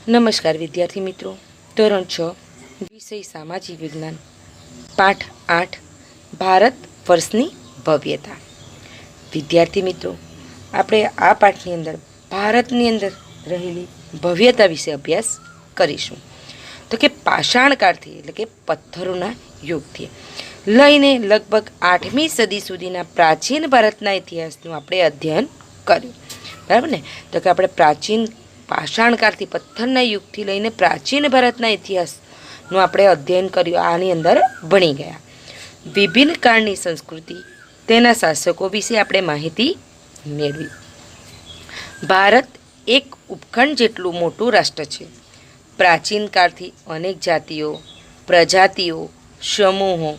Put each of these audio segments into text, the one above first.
નમસ્કાર વિદ્યાર્થી મિત્રો, ધોરણ 6 વિષય સામાજિક વિજ્ઞાન, પાઠ 8 ભારત વર્ષની ભવ્યતા. વિદ્યાર્થી મિત્રો, આપણે આ પાઠની અંદર ભારતની અંદર રહેલી ભવ્યતા વિશે અભ્યાસ કરીશું. તો કે પાષાણકાળથી એટલે કે પથ્થરોના યુગથી લઈને લગભગ 8મી સદી સુધીના પ્રાચીન ભારતના ઇતિહાસનું આપણે અધ્યયન કર્યું. બરાબર ને? તો કે આપણે પ્રાચીન પાષાણકાળથી પથ્થરના યુગથી લઈને પ્રાચીન ભારતના ઇતિહાસનું આપણે અધ્યયન કર્યું. આની અંદર ભણી ગયા. વિભિન્ન કાળની સંસ્કૃતિ, તેના શાસકો વિશે આપણે માહિતી મેળવી. ભારત એક ઉપખંડ જેટલું મોટું રાષ્ટ્ર છે. પ્રાચીન કાળથી અનેક જાતિઓ, પ્રજાતિઓ, સમૂહો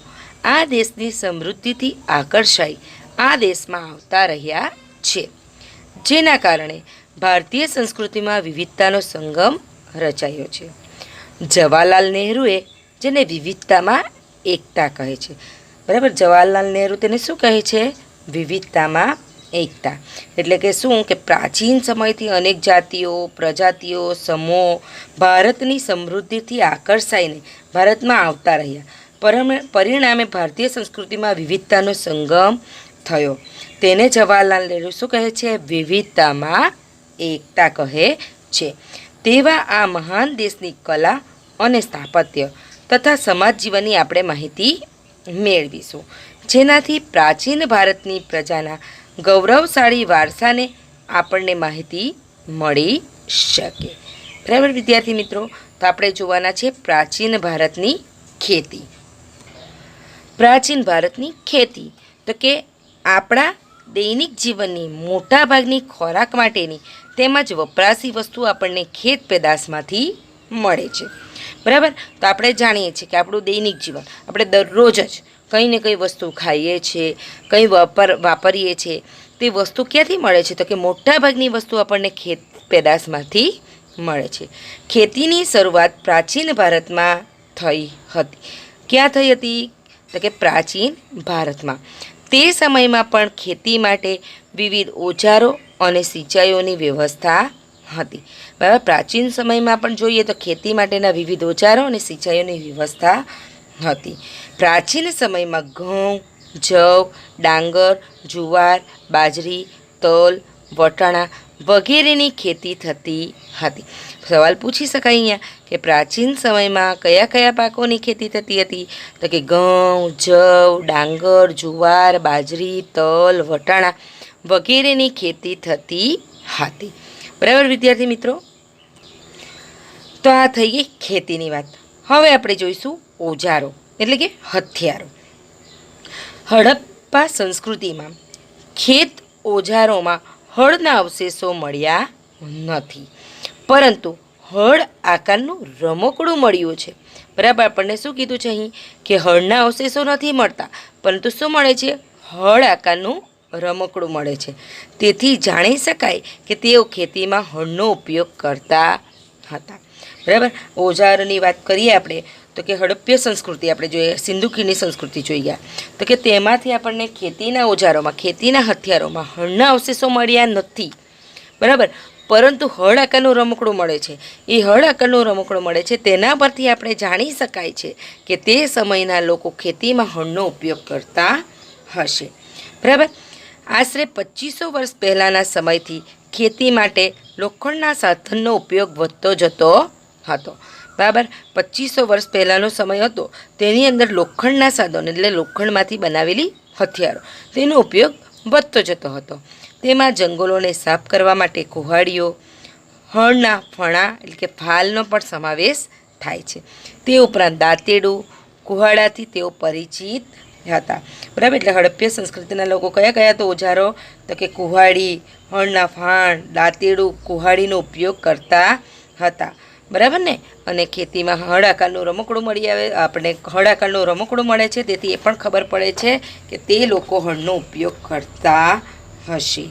આ દેશની સમૃદ્ધિથી આકર્ષાઈ આ દેશમાં આવતા રહ્યા છે, જેના કારણે ભારતીય સંસ્કૃતિમાં વિવિધતાનો સંગમ રચાયો છે. જવાહરલાલ નહેરુએ જેને વિવિધતામાં એકતા કહે છે. બરાબર, જવાહરલાલ નહેરુ તેને શું કહે છે? વિવિધતામાં એકતા. એટલે કે શું કે પ્રાચીન સમયથી અનેક જાતિઓ, પ્રજાતિઓ, સમૂહો ભારતની સમૃદ્ધિથી આકર્ષાઈને ભારતમાં આવતા રહ્યા. પરિણામે ભારતીય સંસ્કૃતિમાં વિવિધતાનો સંગમ થયો. તેને જવાહરલાલ નહેરુ શું કહે છે? વિવિધતામાં એકતા કહે છે. તેવા આ મહાન દેશની કલા અને સ્થાપત્ય તથા સમાજ જીવનની આપણે માહિતી મેળવીશું, જેનાથી પ્રાચીન ભારતની પ્રજાના ગૌરવશાળી વારસાને આપણને માહિતી મળી શકે. બરાબર વિદ્યાર્થી મિત્રો, તો આપણે જોવાના છે પ્રાચીન ભારતની ખેતી. પ્રાચીન ભારતની ખેતી તો કે આપણા દૈનિક જીવનની મોટાભાગની ખોરાક માટેની તેમજ વપરાશી વસ્તુ આપણને ખેત પેદાશમાંથી મળે છે. બરાબર, તો આપણે જાણીએ છીએ કે આપણું દૈનિક જીવન આપણે દરરોજ જ કંઈ ને કંઈ વસ્તુ ખાઈએ છીએ, કંઈ વાપરીએ છીએ. તે વસ્તુ ક્યાંથી મળે છે? તો કે મોટાભાગની વસ્તુ આપણને ખેત પેદાશમાંથી મળે છે. ખેતીની શરૂઆત પ્રાચીન ભારતમાં થઈ હતી. ક્યાં થઈ હતી? તો કે પ્રાચીન ભારતમાં. તે સમયમાં પણ ખેતી માટે વિવિધ ઓજારો અને સિંચાઈઓની વ્યવસ્થા હતી. બરાબર, પ્રાચીન સમયમાં પણ જોઈએ તો ખેતી માટેના વિવિધ ઓજારો અને સિંચાઈઓની વ્યવસ્થા હતી. પ્રાચીન સમયમાં ઘઉં, જવ, ડાંગર, જુવાર, બાજરી, તલ, વટાણા વગેરેની ખેતી થતી હતી. સવાલ પૂછી શકાય અહીંયા કે પ્રાચીન સમયમાં કયા કયા પાકોની ખેતી થતી હતી? તો કે ઘઉં, જવ, ડાંગર, જુવાર, બાજરી, તલ, વટાણા વગેરેની ખેતી થતી હતી. બરાબર વિદ્યાર્થી મિત્રો, તો આ થઈ ગઈ ખેતીની વાત. હવે આપણે જોઈશું ઓજારો એટલે કે હથિયારો. હડપ્પા સંસ્કૃતિમાં ખેત ઓજારોમાં હળના અવશેષો મળ્યા નથી, પરંતુ હળ આકારનું રમકડું મળ્યું છે. બરાબર, આપણને શું કીધું છે અહીં કે હળના અવશેષો નથી મળતા, પરંતુ શું મળે છે? હળ આકારનું રમકડું મળે છે. તેથી જાણી શકાય કે તેઓ ખેતીમાં હળનો ઉપયોગ કરતા હતા. બરાબર, ઓજારોની વાત કરીએ આપણે તો કે હડપ્ય સંસ્કૃતિ આપણે જોઈએ, સિંધુ ખીણની સંસ્કૃતિ જોઈ ગયા તો કે તેમાંથી આપણને ખેતીના ઓજારોમાં, ખેતીના હથિયારોમાં હળના અવશેષો મળ્યા નથી. બરાબર, પરંતુ હળ આકારનું રમકડું મળે છે. એ હળ આકારનું રમકડું મળે છે, તેના પરથી આપણે જાણી શકાય છે કે તે સમયના લોકો ખેતીમાં હળનો ઉપયોગ કરતા હશે. બરાબર, આશરે 2500 વર્ષ પહેલાંના સમયથી ખેતી માટે લોખંડના સાધનનો ઉપયોગ વધતો જતો હતો. બરાબર, 2500 વર્ષ પહેલાંનો સમય હતો, તેની અંદર લોખંડના સાધનો એટલે લોખંડમાંથી બનાવેલી હથિયારો તેનો ઉપયોગ વધતો જતો હતો. તેમાં જંગલોને સાફ કરવા માટે કુહાડીઓ, હળના ફણા એટલે કે ફાલનો પણ સમાવેશ થાય છે. તે ઉપરાંત દાંતેડું, કુહાડાથી તેઓ પરિચિત હતા. બરાબર, એટલે હડપ્ય સંસ્કૃતિના લોકો કયા કયા તો ઓજારો? તો કે કુહાડી, હળના ફાણ, દાંતેડું, કુહાડીનો ઉપયોગ કરતા હતા. બરાબર ને? અને ખેતીમાં હળ આકારનું રમકડું મળી આવે, આપણે હળ આકારનું રમકડું મળે છે, તેથી એ પણ ખબર પડે છે કે તે લોકો હળનો ઉપયોગ કરતા હશે.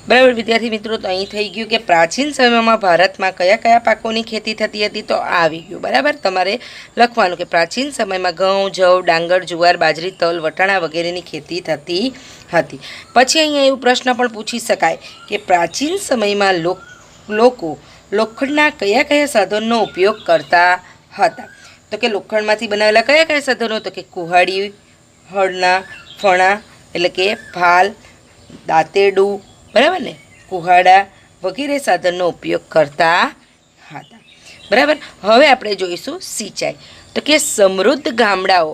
બરાબર વિદ્યાર્થી મિત્રો, તો અહીં થઈ ગયું કે પ્રાચીન સમયમાં ભારતમાં કયા કયા પાકોની ખેતી થતી હતી, તો આ આવી ગયું. બરાબર, તમારે લખવાનું કે પ્રાચીન સમયમાં ઘઉં, જવ, ડાંગર, જુવાર, બાજરી, તલ, વટાણા વગેરેની ખેતી થતી હતી. પછી અહીંયા એવું પ્રશ્ન પણ પૂછી શકાય કે પ્રાચીન સમયમાં લોકો લોખંડના કયા કયા સાધનનો ઉપયોગ કરતા હતા? તો કે લોખંડમાંથી બનાવેલા કયા કયા સાધનો? તો કે કુહાડી, હળના ફણા એટલે કે ફાલ, દાંતેડું, બરાબર ને, કુહાડા વગેરે સાધનનો ઉપયોગ કરતા હતા. બરાબર. હવે આપણે જોઈશું સિંચાઈ. તો કે સમૃદ્ધ ગામડાઓ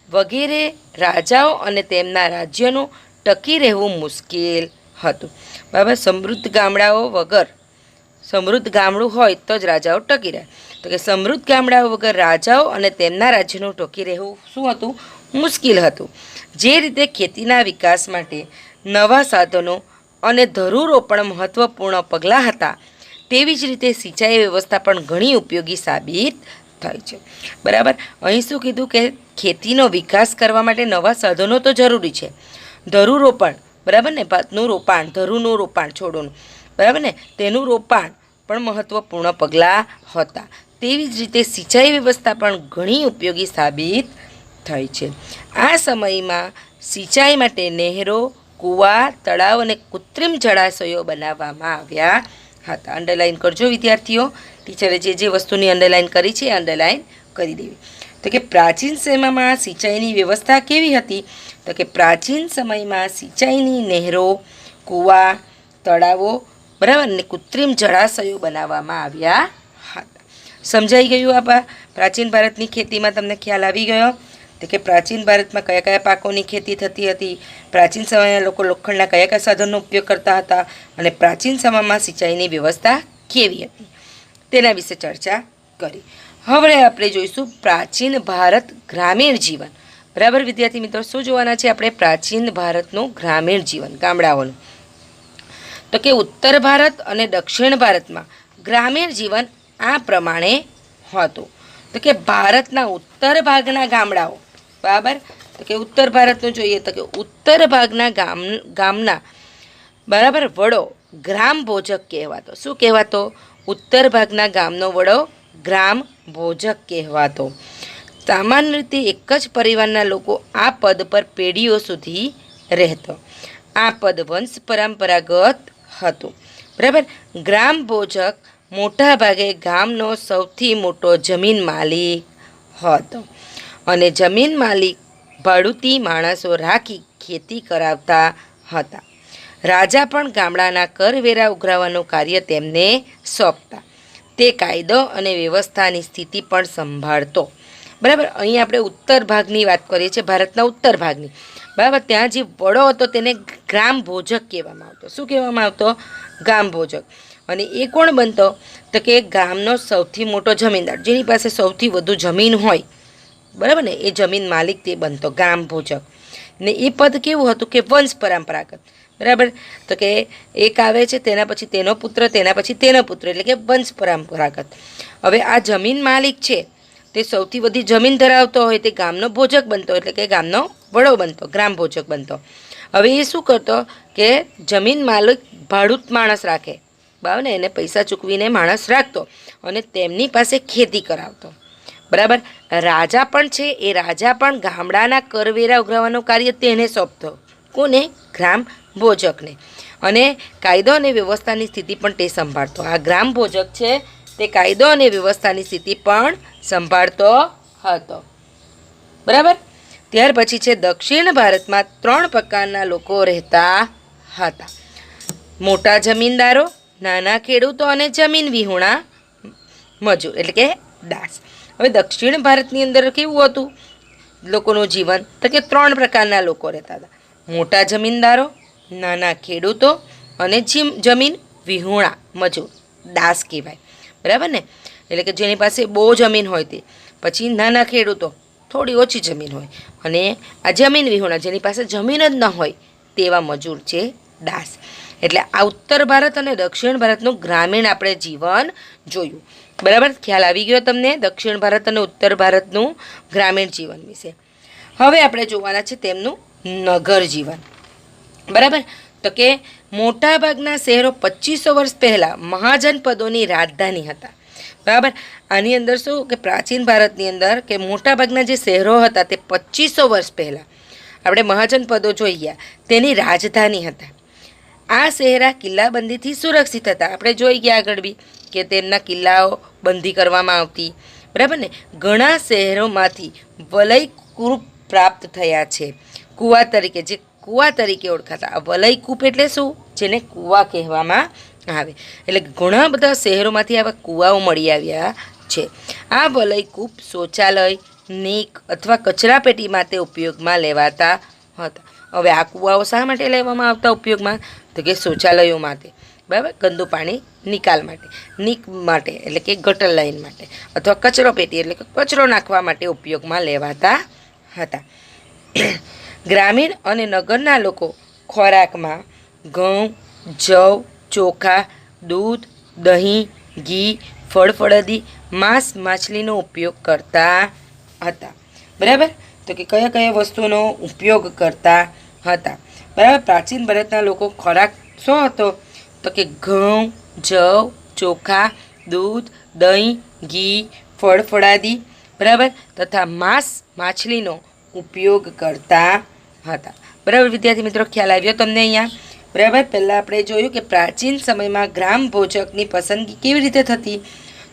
વગેરે રાજાઓ અને તેમના રાજ્યનું ટકી રહેવું મુશ્કેલ હતું. બરાબર. સમૃદ્ધ ગામડાઓ વગર, સમૃદ્ધ ગામડું હોય તો જ રાજાઓ ટકી રહે. તો કે સમૃદ્ધ ગામડાઓ વગર રાજાઓ અને તેમના રાજ્યનું ટકી રહેવું શું હતું? મુશ્કેલ હતું. જે રીતે ખેતીના વિકાસ માટે નવા સાધનો અને ધરુરોપણ મહત્ત્વપૂર્ણ પગલાં હતા, તેવી જ રીતે સિંચાઈ વ્યવસ્થા પણ ઘણી ઉપયોગી સાબિત થાય છે. બરાબર. અહીં શું કીધું કે ખેતીનો વિકાસ કરવા માટે નવા સાધનો તો જરૂરી છે. ધરુરોપણ, બરાબર ને, ભાતનું રોપાણ, ધરુનું રોપાણ, છોડોનું, બરાબર ને, તેનું રોપાણ પણ મહત્ત્વપૂર્ણ પગલાં હતા. તેવી જ રીતે સિંચાઈ વ્યવસ્થા પણ ઘણી ઉપયોગી સાબિત થઈ છે. આ સમયમાં સિંચાઈ માટે નહેરો, કૂવા, તળાવ અને કૃત્રિમ જળાશયો બનાવવામાં આવ્યા હતા. અંડરલાઇન કરજો વિદ્યાર્થીઓ. ટીચરે જે જે વસ્તુની અંડરલાઇન કરી છે એ અંડરલાઇન કરી દેવી. તો કે પ્રાચીન સમયમાં સિંચાઈની વ્યવસ્થા કેવી હતી? તો કે પ્રાચીન સમયમાં સિંચાઈની નહેરો, કૂવા, તળાવો, બરાબર ને, કૃત્રિમ જળાશયો બનાવવામાં આવ્યા હતા. સમજાઈ ગયું? આ પ્રાચીન ભારતની ખેતીમાં તમને ખ્યાલ આવી ગયો? તો કે પ્રાચીન ભારતમાં કયા કયા પાકોની ખેતી થતી હતી, પ્રાચીન સમયના લોકો લોખંડના કયા કયા સાધનનો ઉપયોગ કરતા હતા, અને પ્રાચીન સમયમાં સિંચાઈની વ્યવસ્થા કેવી હતી તેના વિશે ચર્ચા કરી. હવે આપણે જોઈશું પ્રાચીન ભારત ગ્રામીણ જીવન. બરાબર વિદ્યાર્થી મિત્રો, શું જોવાના છે આપણે? પ્રાચીન ભારતનું ગ્રામીણ જીવન, ગામડાઓનું. તો કે ઉત્તર ભારત અને દક્ષિણ ભારતમાં ગ્રામીણ જીવન આ પ્રમાણે હતું. તો કે ભારતના ઉત્તર ભાગના ગામડાઓ, બરાબર, તો કે ઉત્તર ભારતનું જોઈએ તો કે ઉત્તર ભાગના ગામના, બરાબર, વડો ગ્રામ ભોજક કહેવાતો. શું કહેવાતો? ઉત્તર ભાગના ગામનો વડો ગ્રામ ભોજક કહેવાતો. સામાન્ય રીતે એક જ પરિવારના લોકો આ પદ પર પેઢીઓ સુધી રહેતો. આ પદ વંશ પરંપરાગત હતું. બરાબર. ગ્રામ ભોજક મોટા ભાગે ગામનો સૌથી મોટો જમીન માલિક હતો, અને જમીન માલિક ભાડૂતી માણસો રાખી ખેતી કરાવતા હતા. રાજા પણ ગામડાના કરવેરા ઉઘરાવવાનું કાર્ય તેમને સોંપતા. તે કાયદો અને વ્યવસ્થાની સ્થિતિ પણ સંભાળતો. બરાબર. અહીં આપણે ઉત્તર ભાગની વાત કરીએ છીએ, ભારતના ઉત્તર ભાગની. બરાબર. ત્યાં જે વડો હતો તેને ગ્રામ ભોજક કહેવામાં આવતો. શું કહેવામાં આવતો? ગ્રામ ભોજક. અને એ કોણ બનતો? તો કે ગામનો સૌથી મોટો જમીનદાર, જેની પાસે સૌથી વધુ જમીન હોય, બરાબર ને, એ જમીન માલિક તે બનતો, ગ્રામ ભોજક. ને એ પદ કેવું હતું? કે વંશ પરંપરાગત. બરાબર. તો કે એક આવે છે, તેના પછી તેનો પુત્ર, તેના પછી તેનો પુત્ર, એટલે કે વંશ પરંપરાગત. હવે આ જમીન માલિક છે તે સૌથી બધી જમીન ધરાવતો હોય તે ગામનો ભોજક બનતો, એટલે કે ગામનો વડો બનતો, ગ્રામ ભોજક બનતો. હવે એ શું કરતો કે જમીન માલિક ભાડૂત માણસ રાખે, બરાબર ને, એને પૈસા ચૂકવીને માણસ રાખતો અને તેમની પાસે ખેતી કરાવતો. બરાબર. રાજા પણ છે, એ રાજા પણ ગામડાના કરવેરા ઉઘરાવવાનું કાર્ય તેને સોંપતો. કોને? ગ્રામ ભોજકને. અને કાયદો અને વ્યવસ્થાની સ્થિતિ પણ તે સંભાળતો. આ ગ્રામ ભોજક છે તે કાયદો અને વ્યવસ્થાની સ્થિતિ પણ સંભાળતો હતો. બરાબર. ત્યાર પછી છે દક્ષિણ ભારતમાં 3 પ્રકારના લોકો રહેતા હતા: મોટા જમીનદારો, નાના ખેડૂતો અને જમીન વિહોણા મજૂર, એટલે કે દાસ. હવે દક્ષિણ ભારતની અંદર કેવું હતું લોકોનું જીવન? તો કે 3 પ્રકારના લોકો રહેતા હતા: મોટા જમીનદારો, નાના ખેડૂતો અને જમીન વિહોણા મજૂર, દાસ કહેવાય. બરાબર ને, એટલે કે જેની પાસે બહુ જમીન હોય તે. પછી નાના ખેડૂતો, થોડી ઓછી જમીન હોય. અને આ જમીન વિહોણા, જેની પાસે જમીન જ ન હોય તેવા મજૂર છે દાસ. એટલે આ ઉત્તર ભારત અને દક્ષિણ ભારતનું ગ્રામીણ આપણે જીવન જોયું. બરાબર. ખ્યાલ આવી ગયો તમને દક્ષિણ ભારત અને ઉત્તર ભારતનું ગ્રામીણ જીવન વિશે. હવે આપણે જોવાના છે તેમનું નગર જીવન. બરાબર. તો કે મોટાભાગના શહેરો 2500 વર્ષ પહેલાં મહાજનપદોની રાજધાની હતા. બરાબર. આની અંદર શું કે પ્રાચીન ભારતની અંદર કે મોટાભાગના જે શહેરો હતા તે 2500 વર્ષ પહેલાં આપણે મહાજનપદો જોઈ ગયા તેની રાજધાની હતા. આ શહેરા કિલ્લાબંધીથી સુરક્ષિત હતા. આપણે જોઈ ગયા આગળ બી કે તેમના કિલ્લાઓ બંધી કરવામાં આવતી, બરાબર ને. ઘણા શહેરોમાંથી વલયકૂપ પ્રાપ્ત થયા છે, કૂવા તરીકે, જે કૂવા તરીકે ઓળખાતા. આ વલયકૂપ એટલે શું? જેને કૂવા કહેવામાં આવે. એટલે ઘણા બધા શહેરોમાંથી આવા કૂવાઓ મળી આવ્યા છે. આ વલયકૂપ શૌચાલય, નીક અથવા કચરાપેટી માટે ઉપયોગમાં લેવાતા હતા. હવે આ કૂવાઓ શા માટે લેવામાં આવતા ઉપયોગમાં? તો કે શૌચાલયો માટે, બરાબર, ગંદુ પાણી નિકાલ માટે, નીક માટે એટલે કે ગટર લાઈન માટે, અથવા કચરો પેટી એટલે કે કચરો નાખવા માટે ઉપયોગમાં લેવાતા હતા. ગ્રામીણ અને નગરના લોકો ખોરાકમાં ઘઉં, જવ, ચોખા, દૂધ, દહીં, ઘી, ફળફળાદી, માંસ, માછલીનો ઉપયોગ કરતા હતા. બરાબર. તો કે કયા કયા વસ્તુનો ઉપયોગ કરતા હતા? બરાબર. પ્રાચીન ભારતના લોકો ખોરાક શું હતો? તો કે ઘઉં, જવ, ચોખા, દૂધ, દહીં, ઘી, ફળફળાદી, બરાબર, તથા માંસ, માછલીનો ઉપયોગ કરતા હતા. બરાબર વિદ્યાર્થી મિત્રો, ખ્યાલ આવ્યો તમને અહીંયા? બરાબર. પહેલાં આપણે જોયું કે પ્રાચીન સમયમાં ગ્રામ ભોજકની પસંદગી કેવી રીતે થતી.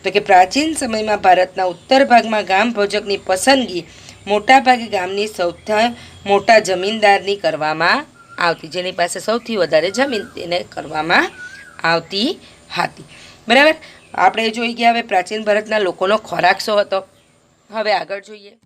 તો કે પ્રાચીન સમયમાં ભારતના ઉત્તર ભાગમાં ગ્રામ ભોજકની પસંદગી મોટાભાગે ગામની સૌથી મોટા જમીનદારની કરવામાં આવતી, જેની પાસે સૌથી વધારે જમીન તેને કરવામાં આવતી હતી. બરાબર. આપણે જોઈ ગયા હવે પ્રાચીન ભારતના લોકોનો ખોરાક શું હતો. હવે આગળ જોઈએ.